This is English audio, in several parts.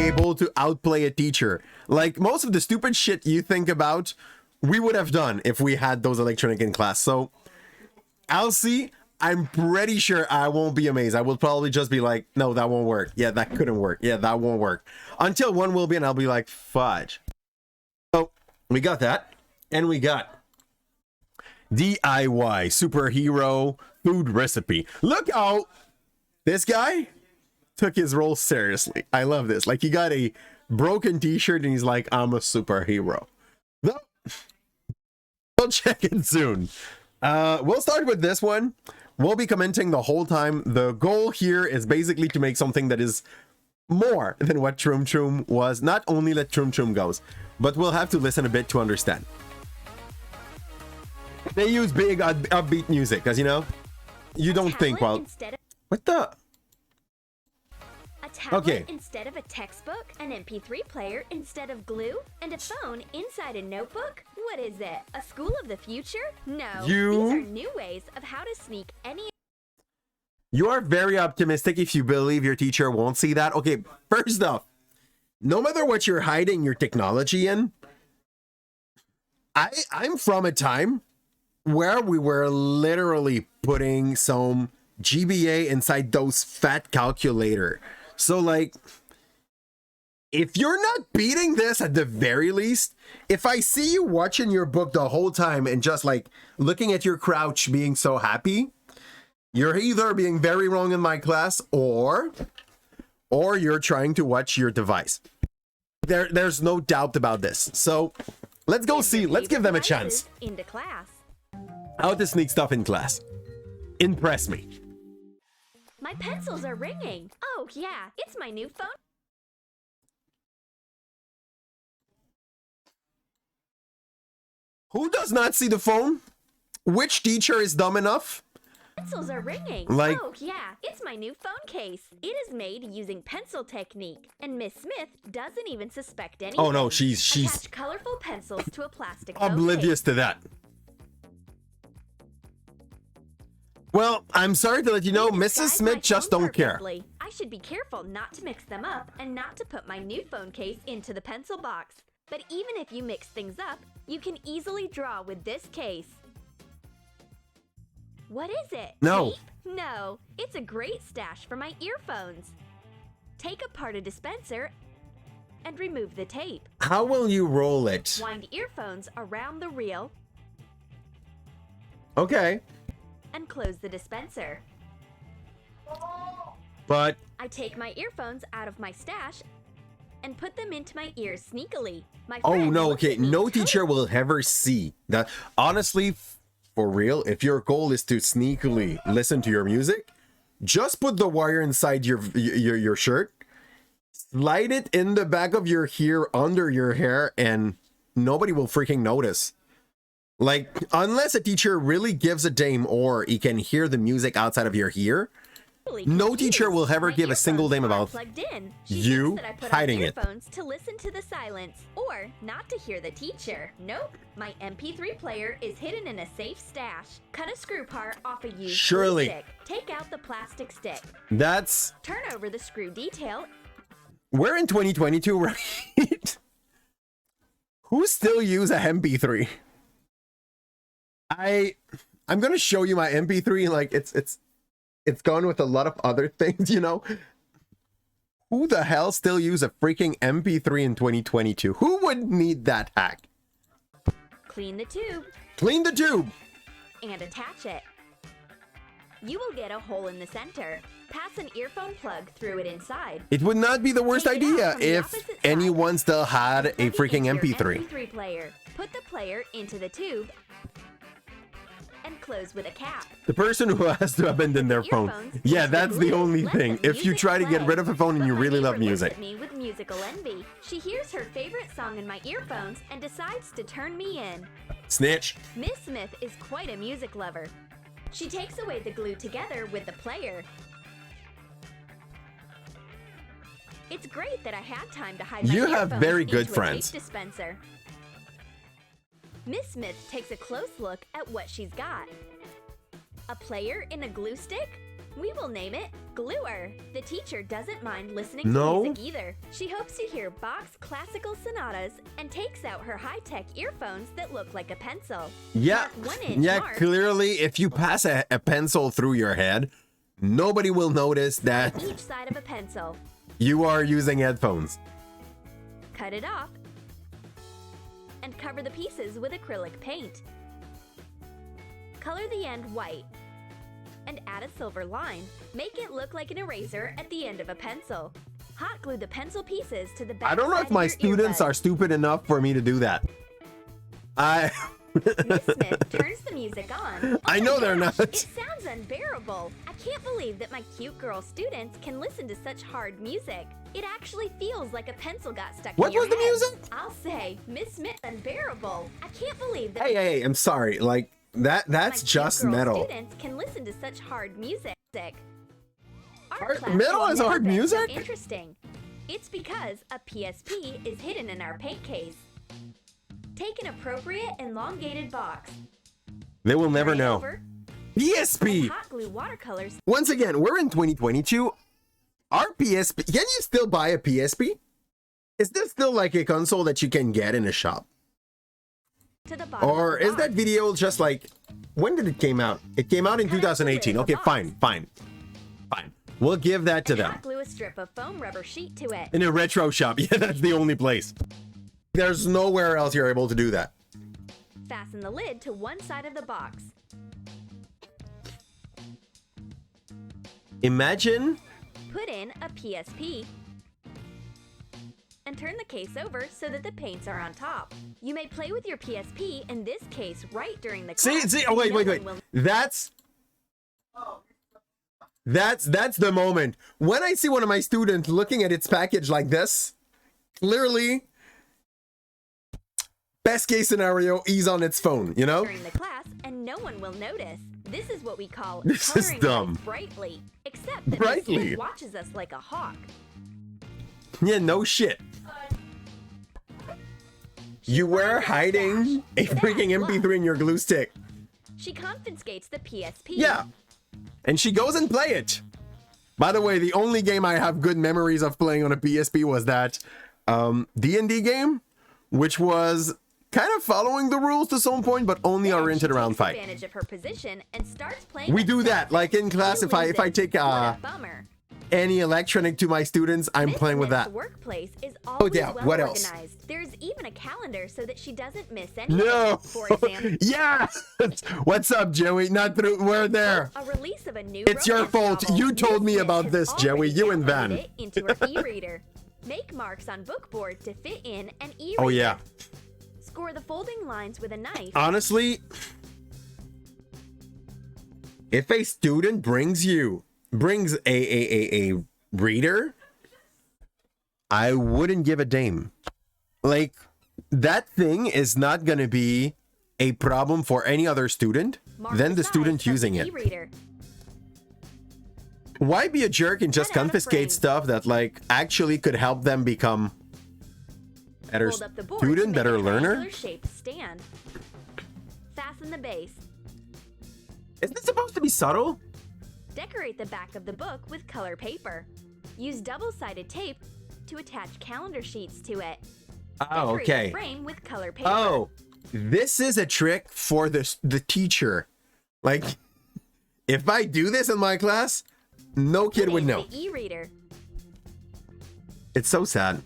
able to outplay a teacher. Like, most of the stupid shit you think about, we would have done if we had those electronic in class. So, I'll see. I'm pretty sure I won't be amazed. I will probably just be like, no, that won't work. Yeah, that couldn't work. Yeah, that won't work. Until one will be, and I'll be like, fudge. So, we got that. And we got DIY superhero food recipe. Look how this guy took his role seriously. I love this. Like, he got a broken t-shirt and he's like, I'm a superhero. No. We'll check it soon. We'll start with this one. We'll be commenting the whole time. The goal here is basically to make something that is more than what Troom Troom was. Not only let Troom Troom goes, but we'll have to listen a bit to understand. They use big upbeat music, because, you know, you don't think, well, what the? A tablet instead of a textbook, an MP3 player instead of glue, and a phone inside a notebook? What is it? A school of the future? No, these are new ways of how to sneak any... You are very optimistic if you believe your teacher won't see that. Okay, first off, no matter what you're hiding your technology in, I'm from a time where we were literally putting some GBA inside those fat calculator. So, like, if you're not beating this at the very least, if I see you watching your book the whole time and just, like, looking at your crouch being so happy, you're either being very wrong in my class or you're trying to watch your device. There's no doubt about this. So, let's go see. Let's give them a chance. Into class. How to sneak stuff in class. Impress me. My pencils are ringing. Oh, yeah, it's my new phone. Who does not see the phone? Which teacher is dumb enough? Pencils are ringing. Like, oh, yeah, it's my new phone case. It is made using pencil technique, and Miss Smith doesn't even suspect anything. Oh, no, she's Attach colorful pencils to a plastic phone oblivious case. to that. Well, I'm sorry to let you know, Mrs. Smith just don't care. I should be careful not to mix them up and not to put my new phone case into the pencil box. But even if you mix things up, you can easily draw with this case. What is it? No. Tape? No, it's a great stash for my earphones. Take apart a dispenser and remove the tape. How will you roll it? Wind earphones around the reel. Okay. And close the dispenser. But I take my earphones out of my stash and put them into my ears sneakily. My oh friend no, looks okay, at me no teacher will ever see that. Honestly, for real, if your goal is to sneakily listen to your music, just put the wire inside your shirt, slide it in the back of your ear under your hair, and nobody will freaking notice. Like, unless a teacher really gives a damn or he can hear the music outside of your ear, no teacher will ever give a single damn about you hiding it. To listen to the silence or not to hear the teacher. Nope, my MP3 player is hidden in a safe stash. Cut a screw part off a used Surely. stick. Take out the plastic stick. That's... Turn over the screw detail. We're in 2022, right? Who still use a MP3? I'm gonna show you my MP3. Like, it's gone with a lot of other things, you know. Who the hell still use a freaking MP3 in 2022? Who would need that hack? Clean the tube. Clean the tube. And attach it. You will get a hole in the center. Pass an earphone plug through it inside. It would not be the worst idea if anyone still had a freaking MP3. MP3 player. Put the player into the tube and close with a cap. The person who has to abandon their phone. Yeah, that's the only thing. If you try to get rid of a phone and you really love music. At me with musical envy. She hears her favorite song in my earphones and decides to turn me in. Snitch. Miss Smith is quite a music lover. She takes away the glue together with the player. It's great that I had time to hide my You have very good into a friends. tape dispenser. Miss Smith takes a close look at what she's got. A player in a glue stick? We will name it Gluer. The teacher doesn't mind listening to music either. She hopes to hear Bach's classical sonatas and takes out her high-tech earphones that look like a pencil. Yeah, clearly if you pass a pencil through your head, nobody will notice that each side of a pencil. You are using headphones. Cut it off and cover the pieces with acrylic paint. Color the end white and add a silver line. Make it look like an eraser at the end of a pencil. Hot glue the pencil pieces to the back. I don't know if my students are stupid enough for me to do that. Miss Smith turns the music on. I know they're not. It sounds unbearable. I can't believe that my cute girl students can listen to such hard music. It actually feels like a pencil got stuck in your head. What was the music? I'll say, Miss Smith, unbearable. I can't believe that. Hey, I'm sorry. Like that's just metal. Students can listen to such hard music. Metal is hard music? So interesting. It's because a PSP is hidden in our paint case. Take an appropriate elongated box. They will never know. PSP. Hot glue watercolors. Once again, we're in 2022. Our PSP. Can you still buy a PSP? Is this still like a console that you can get in a shop? Or is that video just like, when did it came out? It came out in 2018. Okay, fine. We'll give that to them. Hot glue a strip of foam rubber sheet to it. In a retro shop. Yeah, that's the only place. There's nowhere else you're able to do that. Fasten the lid to one side of the box. Imagine. Put in a PSP and turn the case over so that the paints are on top. You may play with your PSP, in this case, right during the class. See, oh, wait. That's the moment. When I see one of my students looking at its package like this, clearly, best case scenario, he's on its phone, you know? During the class, and no one will notice. This is what we call this is dumb. Brightly. Except that Brightly watches us like a hawk. Yeah, no shit. You were hiding a freaking MP3 in your glue stick. She confiscates the PSP. Yeah. And she goes and play it. By the way, the only game I have good memories of playing on a PSP was that D&D game, which was kind of following the rules to some point, but only oriented around fight. Advantage of her position and starts playing. We do that, like in class. If I take any electronic to my students, I'm playing with that. Workplace is always what else? Organized. There's even a calendar so that she doesn't miss anything. No. For example. Yeah. What's up, Joey? Not through. We're there. A release of a new. It's your fault. You told me about this, Joey. You and Van. Into her e-reader. Make marks on bookboard to fit in an e-reader. Oh yeah. Score the folding lines with a knife. Honestly, if a student brings a reader, I wouldn't give a damn. Like, that thing is not gonna be a problem for any other student than the student using it. Why be a jerk and just confiscate stuff that like actually could help them become better student, better learner? Stand. Fasten the base. Isn't it supposed to be subtle? Decorate the back of the book with color paper. Use double-sided tape to attach calendar sheets to it. Oh, Decorate okay. The frame with color paper. Oh, this is a trick for the teacher. Like, if I do this in my class, no kid would know. E-reader. It's so sad.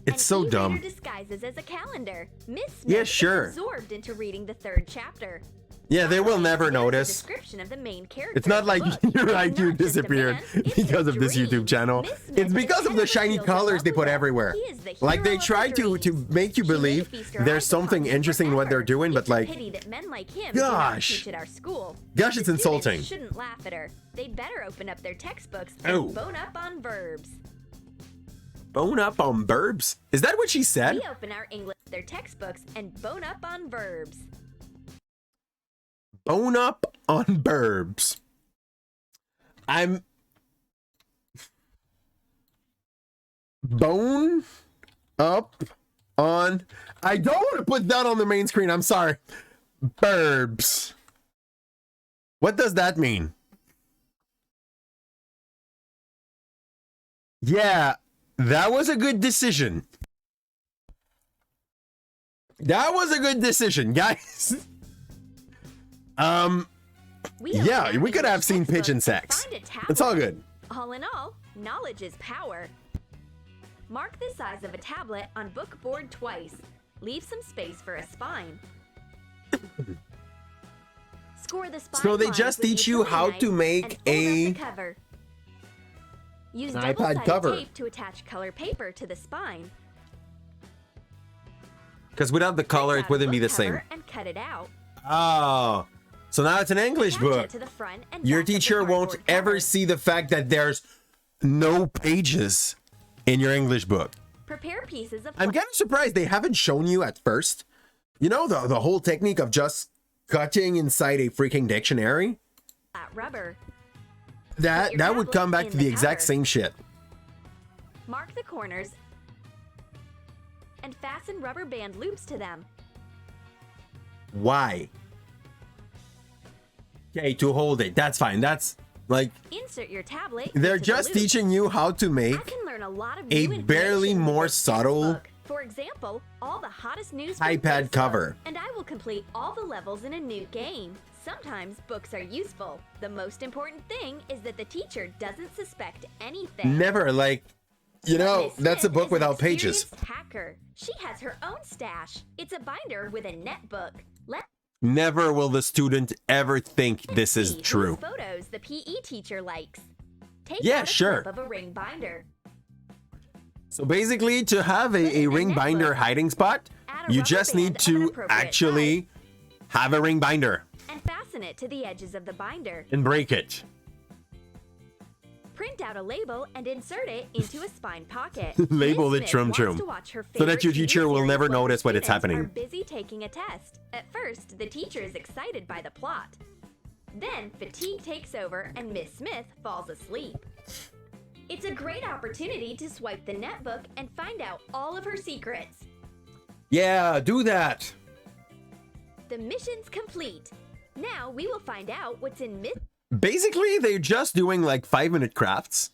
It's so dumb. Disguises as a calendar. Miss Smith yeah, sure. is absorbed into reading the 3rd chapter. Yeah, they will never notice. Description of the main character. It's not like your IQ disappeared because of this YouTube channel. It's because of the shiny colors they put everywhere. Like, they try to make you believe there's something interesting in what they're doing, but like, gosh, it's insulting. Shouldn't laugh at her. They'd better open up their textbooks and bone up on verbs. Bone up on verbs? Is that what she said? We open our English their textbooks and bone up on verbs. Bone up on verbs. I'm bone up on. I don't want to put that on the main screen. I'm sorry. Verbs. What does that mean? Yeah, that was a good decision. That was a good decision, guys. Yeah, we could have seen pigeon sex. It's all good. All in all, knowledge is power. Mark the size of a tablet on book board twice. Leave some space for a spine. Score the spine. So they lines just with teach you utility how knife to and make fold up a the cover. Use iPad double-sided cover. tape to attach color paper to the spine. Because without the color, Print it out a wouldn't be book the same. cover and cut it out. Oh, so now it's an English Attach it book. to the front and Your back of the teacher won't cardboard ever cover. see the fact that there's no pages in your English book. Prepare pieces of I'm kind of surprised they haven't shown you at first. You know, the whole technique of just cutting inside a freaking dictionary? flat rubber. That your would tablet come back in to the the exact cover. same shit. Mark the corners and fasten rubber band loops to them. Why? Okay, to hold it. That's fine. That's like Insert your tablet. they're into the just loop. teaching you how to I make can learn a lot of a new barely information more with this subtle textbook. For example, all the hottest news from iPad Facebook, cover. and I will complete all the levels in a new game. Sometimes books are useful. The most important thing is that the teacher doesn't suspect anything. never like, you know, Miss that's a Smith book is an without pages. experienced hacker. She has her own stash. It's a binder with a netbook. Let's Never will the student ever think this is see true. whose photos the PE teacher likes. Take Yeah, out a sure. clip of a ring binder. So basically, to have a ring binder hiding spot, Add a you rubber just band need of an to appropriate actually have a ring binder and fasten it to the edges of the binder. and break it. Print out a label and insert it into a spine pocket. Label Miss it Smith Troom wants Troom, to watch her so that your favorite teacher TV will series never while her notice what it's students happening. Are busy taking a test. At first, the teacher is excited by the plot. Then fatigue takes over and Miss Smith falls asleep. It's a great opportunity to swipe the netbook and find out all of her secrets. Yeah, do that. The mission's complete. Now we will find out what's in Miss Basically, they're just doing like 5-minute crafts,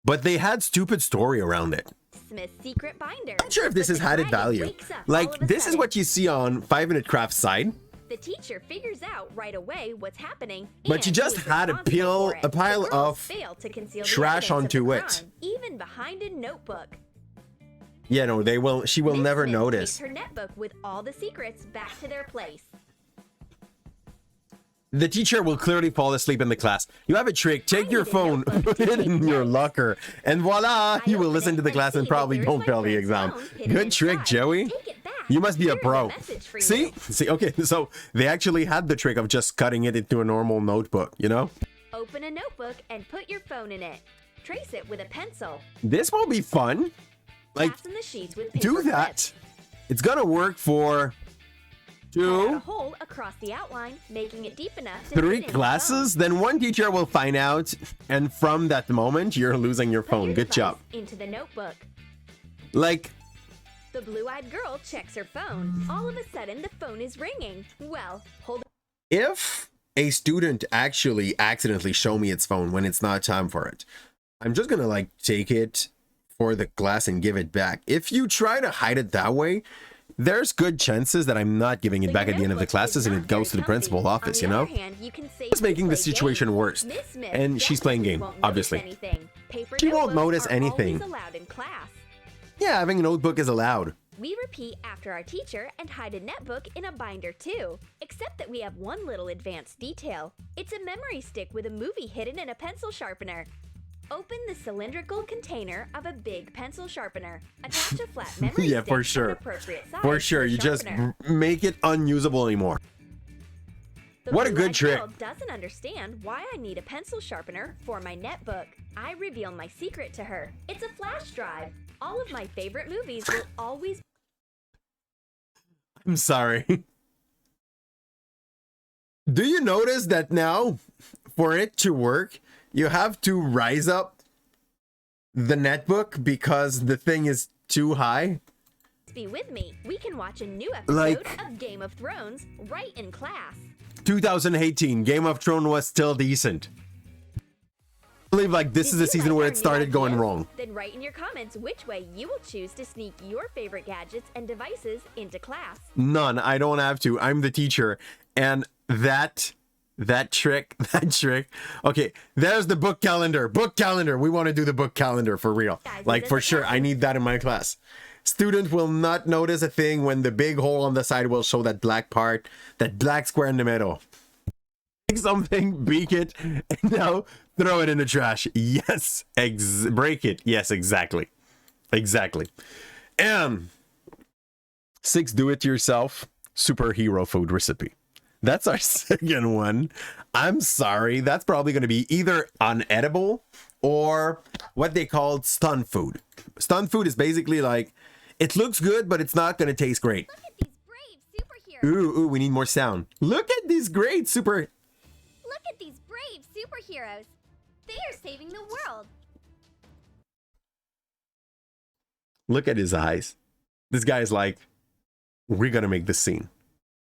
but they had stupid story around it. Smith's secret binder. I'm not sure if this But has the added dragon value. wakes up all Like, of a this is sudden. what you see on 5-minute craft side, The teacher figures out right away what's happening. but and you just who is had responsible for it. a pile The girls of fail to conceal the trash evidence of onto the it. crime, even behind a notebook. Yeah, no, they will. She will Miss never Smith notice. takes her netbook with all the secrets back to their place. The teacher will clearly fall asleep in the class. You have a trick. Take your need a phone, notebook put to it in take your notes. locker, and voila, you will open listen it to the and class and see that probably there's don't my fail the friend's exam. phone hidden Good trick, inside. Joey. Take it back. You must be a Here's pro. message for See? you. See, okay, so they actually had the trick of just cutting it into a normal notebook, you know? Open a notebook and put your phone in it. Trace it with a pencil. This will be fun. Like, Fasten the sheets with paper do that. clips. It's gonna work for Cut out a 2, hole across the outline, making it deep enough to 3 fit in the classes, then one teacher will find out, and from that moment, you're losing your phone. Put phone. your Good job. device into the notebook. Like, The blue-eyed girl checks her phone. All of a sudden, the phone is ringing. Well, hold if a student actually accidentally show me its phone when it's not time for it, I'm just gonna like take it for the class and give it back. If you try to hide it that way, there's good chances that I'm not giving it back at the end of the classes and it goes to the principal's office, you know? It's making the situation worse. And she's playing game, obviously. She won't notice anything. Allowed in class. Yeah, having a notebook is allowed. We repeat after our teacher and hide a netbook in a binder too, except that we have one little advanced detail. It's a memory stick with a movie hidden in a pencil sharpener. Open the cylindrical container of a big pencil sharpener. Attach a flat memory Yeah, stick for of sure. an appropriate size For to sure, the you just sharpener. make it unusable anymore. The What a good blue-eyed trick. girl doesn't understand why I need a pencil sharpener for my netbook. I reveal my secret to her. It's a flash drive. All of my favorite movies will always I'm sorry. Do you notice that now, for it to work, you have to rise up the netbook because the thing is too high? be with me. We can watch a new episode Like- of Game of Thrones right in class. 2018, Game of Thrones was still decent. believe like this is the season where it started going wrong. Then write in your comments which way you will choose to sneak your favorite gadgets and devices into class. None. I don't have to. I'm the teacher. And that trick. Okay, there's the book calendar. Book calendar. We want to do the book calendar for real. Like for sure. I need that in my class. Student will not notice a thing when the big hole on the side will show that black part, that black square in the middle. Take something, beak it, and now throw it in the trash. Yes, break it. Yes, exactly. And 6 do-it-yourself superhero food recipe. That's our second one. I'm sorry. That's probably going to be either unedible or what they call stun food. Stun food is basically like, it looks good, but it's not going to taste great. Look at these brave superheroes. Ooh, we need more sound. Look at these great Look at these brave superheroes. They are saving the world. Look at his eyes. This guy is like, we're going to make this scene.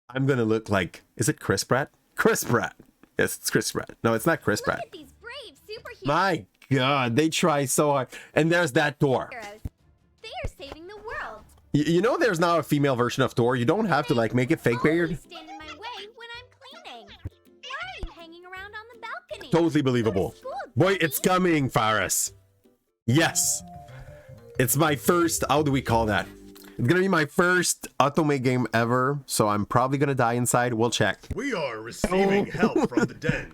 I'm going to look like, is it Chris Pratt? Chris Pratt. Yes, it's Chris Pratt. No, it's not Chris Pratt. Look at these brave superheroes. My God, they try so hard. And there's that door. They are saving the world. You know there's now a female version of Thor. You don't have to like make it fake beard. Stand in my way when I'm cleaning. Why are you hanging around on the balcony? Totally believable. School, Boy, it's coming, Faris. Yes. It's my first, how do we call that? It's gonna be my first Otome game ever, so I'm probably gonna die inside. We'll check. We are receiving help from the den.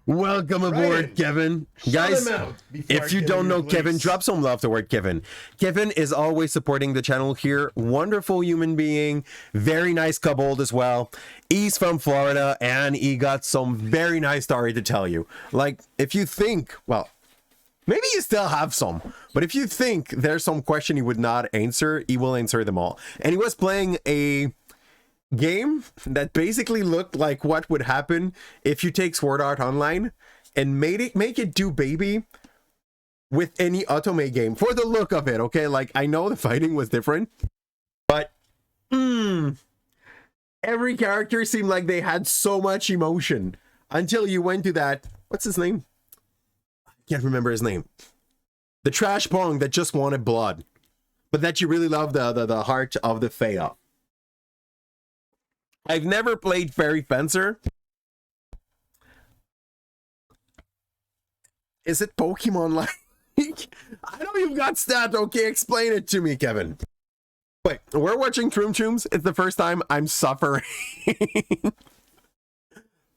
Welcome aboard, Kevin. Guys, if you don't know Kevin, drop some love toward Kevin. Kevin is always supporting the channel here. Wonderful human being. Very nice kobold as well. He's from Florida, and he got some very nice story to tell you. Like, if you think, well, maybe you still have some, but if you think there's some question he would not answer, he will answer them all. And he was playing a game that basically looked like what would happen if you take Sword Art Online and make it do baby with any Otome game for the look of it. Okay, like I know the fighting was different, but every character seemed like they had so much emotion until you went to that, what's his name? I can't remember his name. The trash pong that just wanted blood, but that you really love the heart of the Fea. I've never played Fairy Fencer. Is it Pokemon like? I know you've got stats. Okay, explain it to me, Kevin. Wait, we're watching Troom Trooms. It's the first time I'm suffering.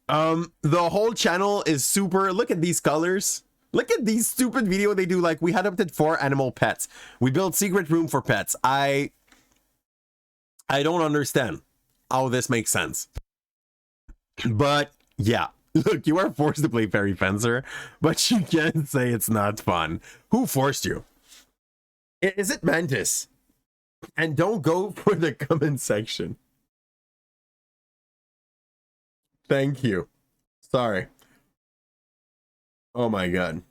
The whole channel is super. Look at these colors. Look at these stupid video they do. Like, we had adopted 4 animal pets. We built secret room for pets. I don't understand how this makes sense. But yeah, look, you are forced to play Fairy Fencer, but you can't say it's not fun. Who forced you? Is it Mantis? And don't go for the comment section. Thank you. Sorry. Oh my God.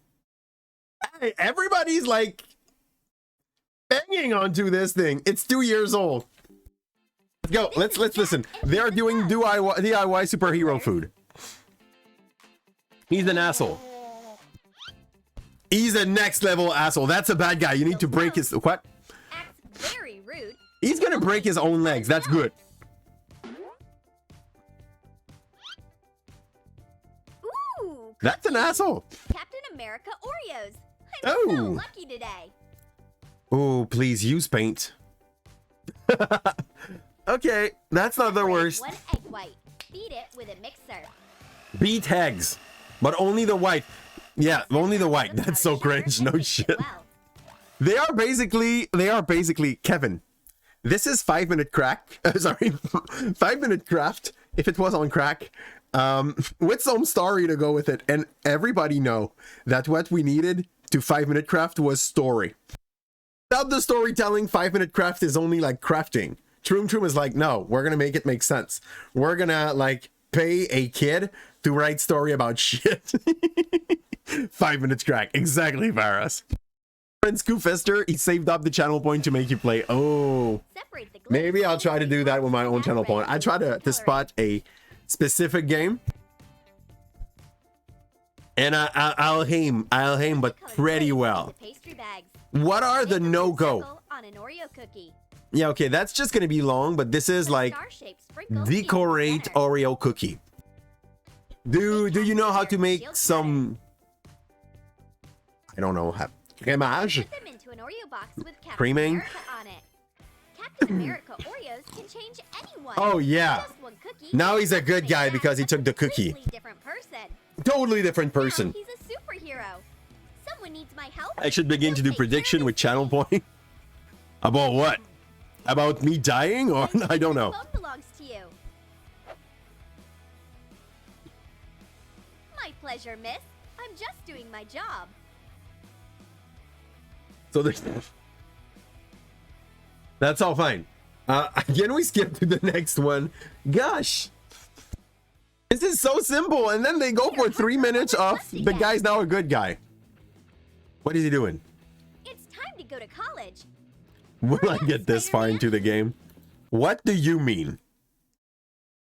Hey, everybody's like banging onto this thing. It's 2 years old. Let's go. Let's listen. They are doing DIY superhero food. He's an asshole. He's a next level asshole. That's a bad guy. You need to break his what? Acts very rude. He's gonna break his own legs. That's good. Ooh. That's an asshole. Captain America Oreos. I'm so lucky today. Oh, please use paint. Okay, that's not the worst. 1 egg white. Beat it with a mixer. Beat eggs, but only the white. Yeah, only the white. That's so cringe. No shit. They are basically Kevin. This is 5 minute crack. Sorry, 5 minute craft. If it was on crack, with some story to go with it, and everybody know that what we needed to 5 minute craft was story. Without the storytelling, 5 minute craft is only like crafting. Troom Troom is like, no, we're gonna make it make sense. We're gonna like pay a kid to write story about shit. 5 minutes crack, exactly, Varus. And Scoofester, he saved up the channel point to make you play. Oh, maybe I'll try to do that with my own channel point. I try to spot a specific game. And I'll aim, but pretty well. What are the no-go? Yeah, okay, that's just gonna be long, but this is like decorate Oreo cookie. Do you know how to make some? I don't know. Crémage? Put them into an Oreo box with Captain Creaming? America on it. Captain America Oreos can change anyone. Oh yeah. Just one cookie. Now he's a good guy because he took the cookie. Completely different person. Totally different person. Now he's a superhero. Someone needs my help. I should begin to do He'll take prediction care with of channel point. About what? About me dying or I don't know. The phone belongs to you. My pleasure, miss. I'm just doing my job. So there's that's all fine. Again, we skip to the next one. Gosh, this is so simple, and then they go for 3 minutes off. The guy's now a good guy. What is he doing? It's time to go to college. Will I get this far into the game? What do you mean?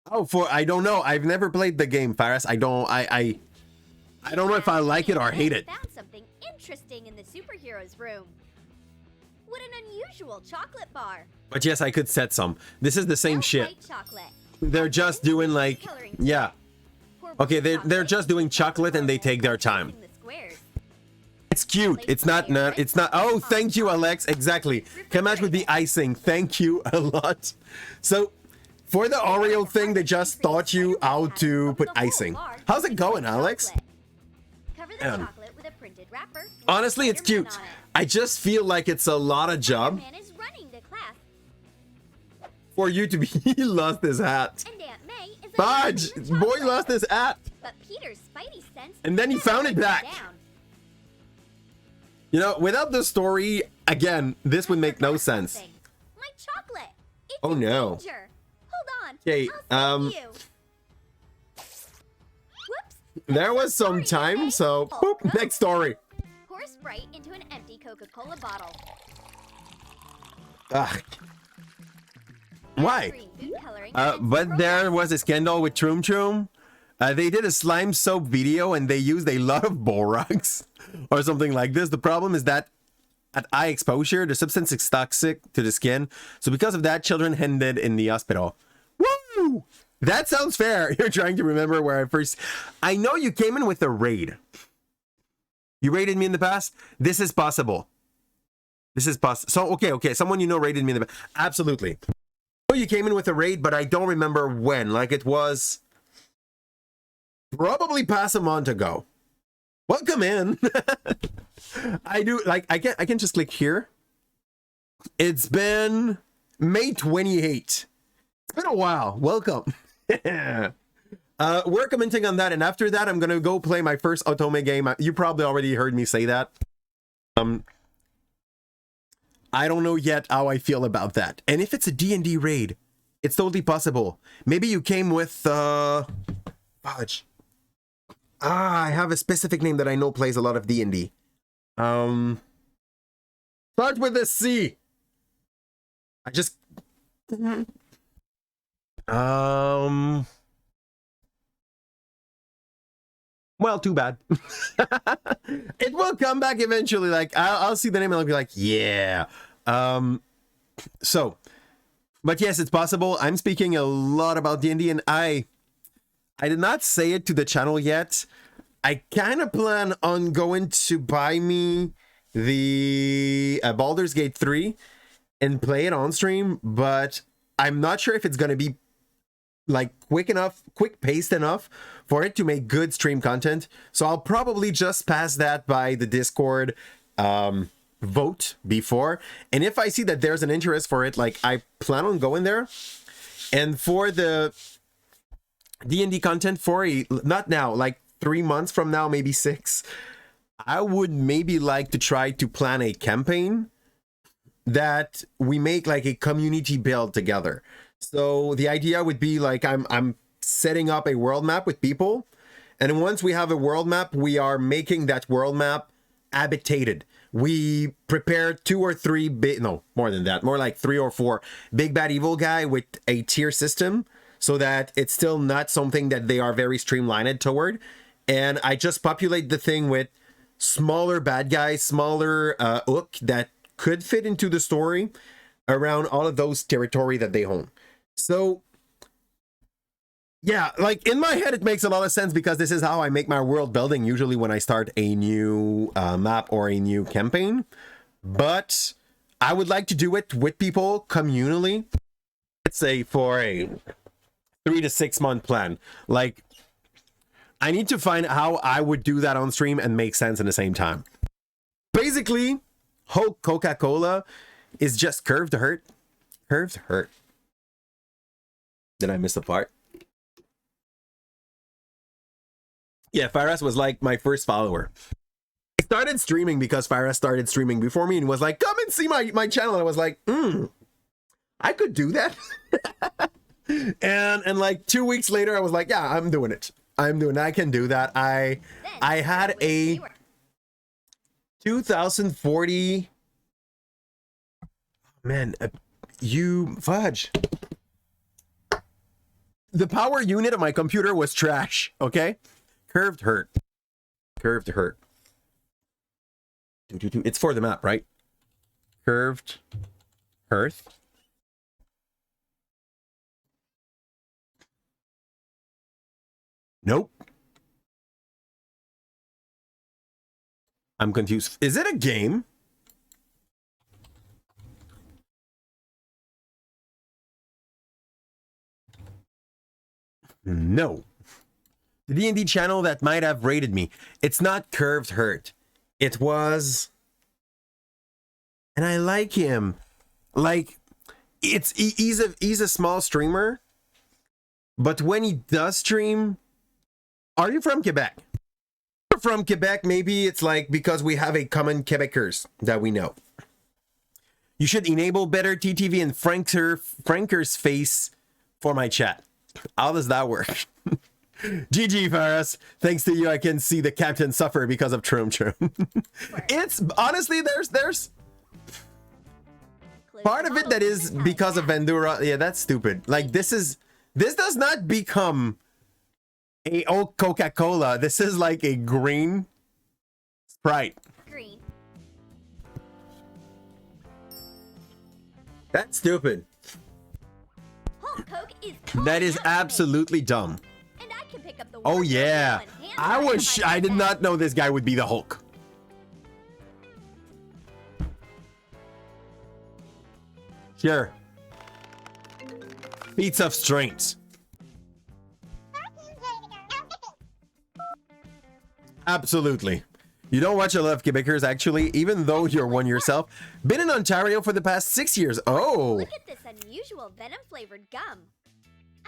Oh, I don't know. I've never played the game, Faris. I don't know if I like it or hate it. Found something interesting in the superheroes room. What an unusual chocolate bar. But yes, I could set some. This is the same Milk shit. white chocolate. They're just doing like, yeah. Okay, they're just doing chocolate and they take their time. The squares. It's cute. It's not. Oh, thank you, Alex. Exactly. Come out with the icing. Thank you a lot. So, for the Oreo thing, they just taught you how to put icing. How's it going, Alex? Cover the chocolate with a printed wrapper. with Honestly, it's Spider-Man cute. on it. I just feel like it's a lot of job Spider-Man is running to class, for you to be. He lost his hat. and Aunt May is Fudge! announcing the Boy chocolate. lost his hat. But Peter's Spidey sense. And then he never found it lets back. him down. You know, without the story, again, this would make no Forgot sense. something. My chocolate. It's Oh, in no. danger. Hold on. Okay, I'll save you. Whoops. There was some Sorry, time, May. so boop, next story. Pour Sprite into an empty Coca-Cola bottle. Ugh. Why? Green food coloring But there was a scandal with Troom Troom. They did a slime soap video and they used a lot of borax or something like this. The problem is that at high exposure, the substance is toxic to the skin. So because of that, children ended in the hospital. Woo! That sounds fair. You're trying to remember where I first... I know you came in with a raid. You raided me in the past? This is possible. This is possible. So, okay. Someone you know raided me in the past. Absolutely. I know you came in with a raid, but I don't remember when. Like it was... probably past a month ago. Welcome in. I do like I can just click here. It's been May 28. It's been a while. Welcome. We're commenting on that, and after that, I'm gonna go play my first Otome game. You probably already heard me say that. I don't know yet how I feel about that. And if it's a D&D raid, it's totally possible. Maybe you came with fudge. I have a specific name that I know plays a lot of D&D. Start with a C. I just... Well, too bad. It will come back eventually. Like, I'll see the name and I'll be like, yeah. So, but yes, it's possible. I'm speaking a lot about D&D, and I did not say it to the channel yet. I kind of plan on going to buy me the Baldur's Gate 3 and play it on stream, but I'm not sure if it's going to be like quick paced enough for it to make good stream content. So I'll probably just pass that by the Discord vote before. And if I see that there's an interest for it, like I plan on going there. And for the D&D content for not now, like 3 months from now, maybe 6, I would maybe like to try to plan a campaign that we make like a community build together. So the idea would be like I'm setting up a world map with people, and once we have a world map, we are making that world map habitated. We prepare 2 or 3 big, no, more than that, more like 3 or 4 big bad evil guy with a tier system, so that it's still not something that they are very streamlined toward. and I just populate the thing with smaller bad guys, smaller hook that could fit into the story around all of those territory that they own. So yeah, like in my head, it makes a lot of sense because this is how I make my world building usually when I start a new map or a new campaign. But I would like to do it with people communally. Let's say for a 3 to 6 month plan. Like, I need to find how I would do that on stream and make sense at the same time. Basically, Hulk Coca-Cola is just curved to hurt. Curved to hurt. Did I miss a part? Yeah, Faraz was like my first follower. I started streaming because Faraz started streaming before me and was like, come and see my channel. And I was like, I could do that. and like 2 weeks later, I was like, yeah, I'm doing it. I can do that. I had a 2040. Man, you fudge. The power unit of my computer was trash, okay? Curved hurt. Curved hurt. It's for the map, right? Curved hurt. Nope. I'm confused. Is it a game? No. The D&D channel that might have rated me. It's not Curved Hurt. It was... And I like him. Like, he's a small streamer. But when he does stream... Are you from Quebec? From Quebec, maybe it's like because we have a common Quebecers that we know. You should enable better TTV and Franker's face for my chat. How does that work? GG, Faras. Thanks to you, I can see the captain suffer because of Troom Troom. It's honestly, there's part of it that is because of Vendura. Yeah, that's stupid. Like this does not become a old Coca-Cola. This is like a green Sprite. Green. That's stupid. Hulk Coke is That is absolutely dumb. And I can pick up the Oh yeah, I did not know this guy would be the Hulk. Sure. Feats of strength. Absolutely. You don't watch a lot of Quebecers, actually, even though you're one yourself. Been in Ontario for the past 6 years. Oh. Look at this unusual venom-flavored gum.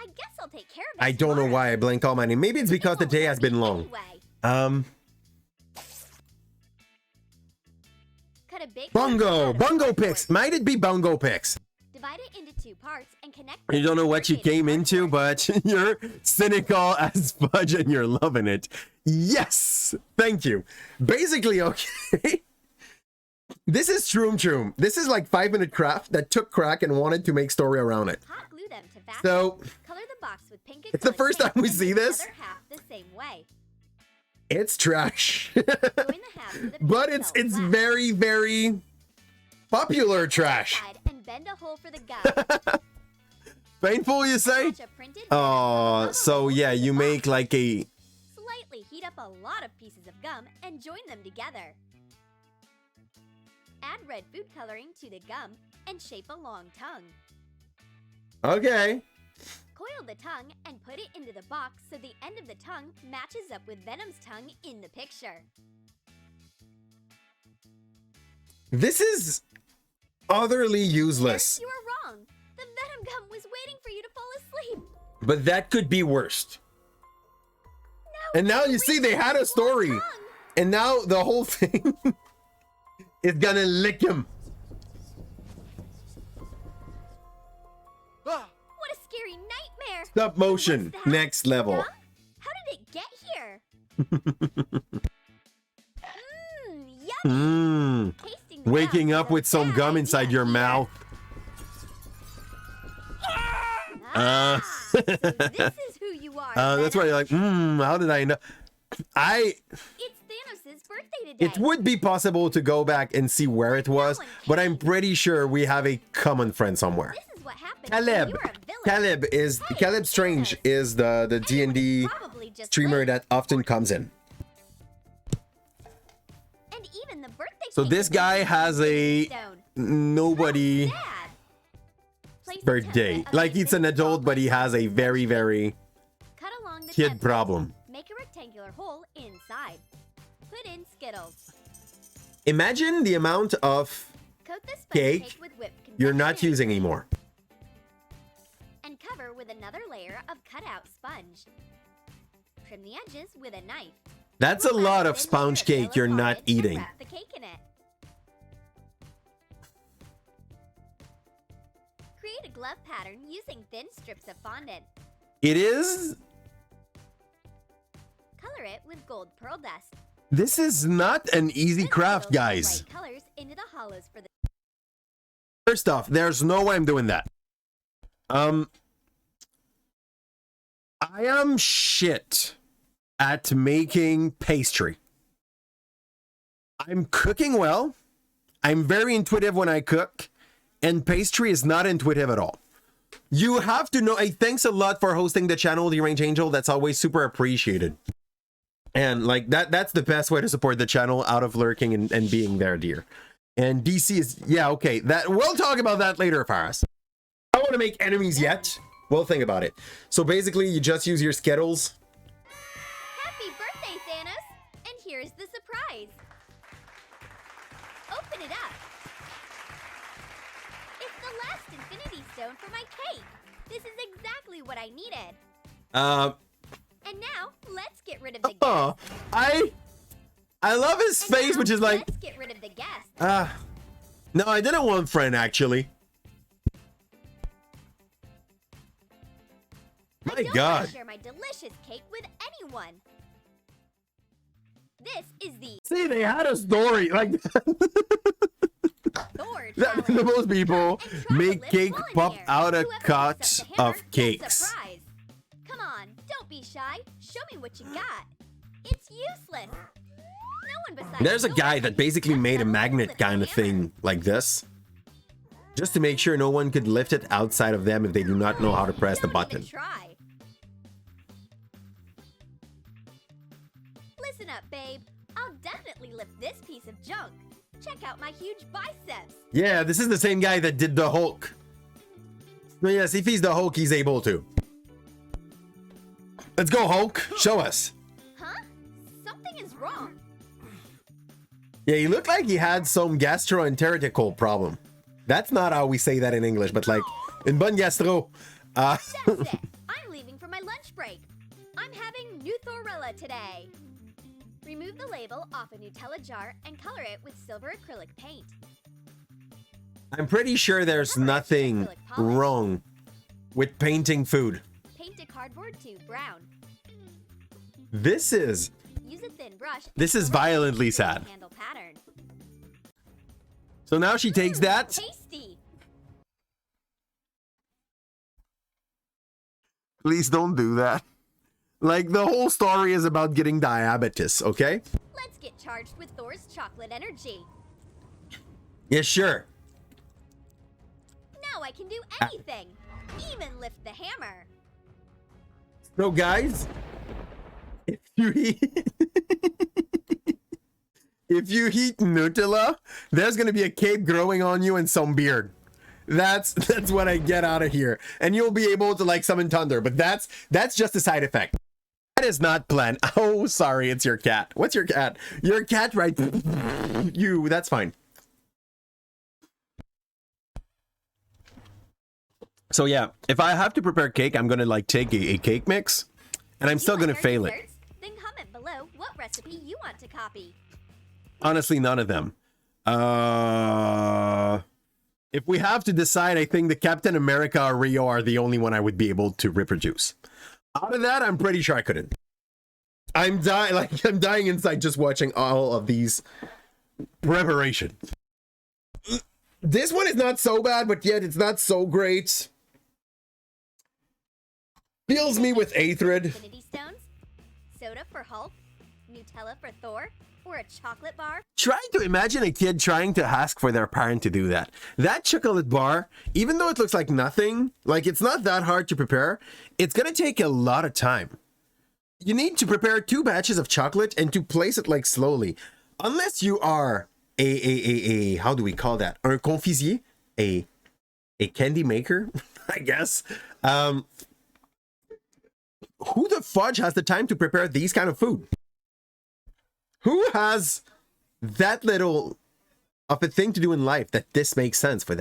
I guess I'll take care of it. I don't know why I blank all my name. Maybe it's because the day has been long. Bungo picks. Might it be Bungo picks? Divide it into 2 parts and connect. You don't know what you came into, but you're cynical as fudge and you're loving it. Yes, thank you. Basically, okay. This is Troom Troom. This is like 5-minute craft that took crack and wanted to make story around it. Hot glue them to fasten. So color the box with pink. It's the first time we see this. Half the same way. It's trash, but it's very, very popular trash. And bend a hole for the gum. Painful, you say? Oh, so yeah, you make like a... Slightly heat up a lot of pieces of gum and join them together. Add red food coloring to the gum and shape a long tongue. Okay. Coil the tongue and put it into the box so the end of the tongue matches up with Venom's tongue in the picture. This is utterly useless. You were wrong. The Venom gum was waiting for you to fall asleep. But that could be worse. No, and now you see they had a story. And now the whole thing is gonna lick him. What a scary nightmare. Stop motion. Next level. Gum? How did it get here? Yummy. Waking up with some gum inside your mouth. So this is who you are. That's why you're like, how did I know? It's Thanos' birthday today. It would be possible to go back and see where it was, but I'm pretty sure we have a common friend somewhere. This is what happened when you were a villain. Calipze Strange is the D&D streamer that often comes in. And even the birthday So cake this is guy made has from a stone. nobody Sad. Place a birthday. template of Like he's an basic adult, but he has a very, very Cut along the kid template. problem. Make a rectangular hole inside. Put in Skittles. Imagine the amount of Coat the sponge cake cake with whipped you're not confectionery using anymore. and cover with another layer of cut-out sponge. Trim the edges with a knife. That's a Pull out lot a of thin sponge layer of cake you're yellow not pomade and eating. Wrap the cake in it. Create a glove pattern using thin strips of fondant. It is. Color it with gold pearl dust. This is not an easy Put craft, the guys. bright colors into the hollows for the First off, there's no way I'm doing that. I am shit at making pastry. I'm cooking well. I'm very intuitive when I cook, and pastry is not intuitive at all. You have to know. Hey, thanks a lot for hosting the channel, The Range Angel. That's always super appreciated. And like that's the best way to support the channel, out of lurking and being there, dear. And DC is, yeah, okay. That we'll talk about that later, Faris. I don't want to make enemies yet. We'll think about it. So basically, you just use your Skittles. Happy birthday, Thanos! And here's the surprise. Open it up. It's the last Infinity Stone for my cake. This is exactly what I needed. And now, let's get rid of the Oh, I love his And face, now, which is like, let's get rid of the guest. no, I didn't want friend, actually. I My don't want God. to share my delicious cake with anyone. This is the See, they had a story. Like, Thor that challenge. most people Come and try make to live cake well in pop here. out of Whoever cuts picks up the hammer of gets a cakes. prize. Come on, don't be shy. Show me what you got. It's useless. No one besides There's a Thor guy can that basically cut made a metal magnet with a kind of hammer. thing like this, just to make sure no one could lift it outside of them if they do not know how to press the Don't even button. try. Listen up, babe. I'll definitely lift this piece of junk. Check out my huge biceps. Yeah, this is the same guy that did the Hulk. No, yes, if he's the Hulk, he's able to. Let's go, Hulk. Show us. Huh? Something is wrong. Yeah, he looked like he had some gastroenterical problem. That's not how we say that in English, but like, in bon gastro. That's it. I'm leaving for my lunch break. I'm having new Thorella today. Remove the label off a Nutella jar and color it with silver acrylic paint. I'm pretty sure there's nothing wrong with painting food. Paint a cardboard tube brown. This is Use a thin brush. and This is color it violently with a sad. handle pattern. So now she takes that. Tasty. Please don't do that. Like, the whole story is about getting diabetes, okay? Let's get charged with Thor's chocolate energy. Yeah, sure. Now I can do anything, even lift the hammer. So, guys, if you eat, if you eat Nutella, there's gonna be a cape growing on you and some beard. That's what I get out of here, and you'll be able to like summon thunder. But that's just a side effect. That is not planned. Oh, sorry, it's your cat. What's your cat? Your cat, right? You. That's fine. So yeah, if I have to prepare cake, I'm gonna like take a cake mix, and I'm still You gonna like our fail it. desserts? Then comment below what recipe you want to copy. Honestly, none of them. If we have to decide, I think the Captain America or Rio are the only one I would be able to reproduce. Out of that, I'm pretty sure I couldn't. I'm dying inside just watching all of these preparations. This one is not so bad, but yet it's not so great. Fills me with hatred. Infinity stones, soda for Hulk, Nutella for Thor? Or a chocolate bar? Try to imagine a kid trying to ask for their parent to do that. That chocolate bar, even though it looks like nothing, like it's not that hard to prepare, it's gonna take a lot of time. You need to prepare 2 batches of chocolate and to place it like slowly. Unless you are a how do we call that? Un confisier? A candy maker, I guess. Who the fudge has the time to prepare these kind of food? Who has that little of a thing to do in life that this makes sense for them?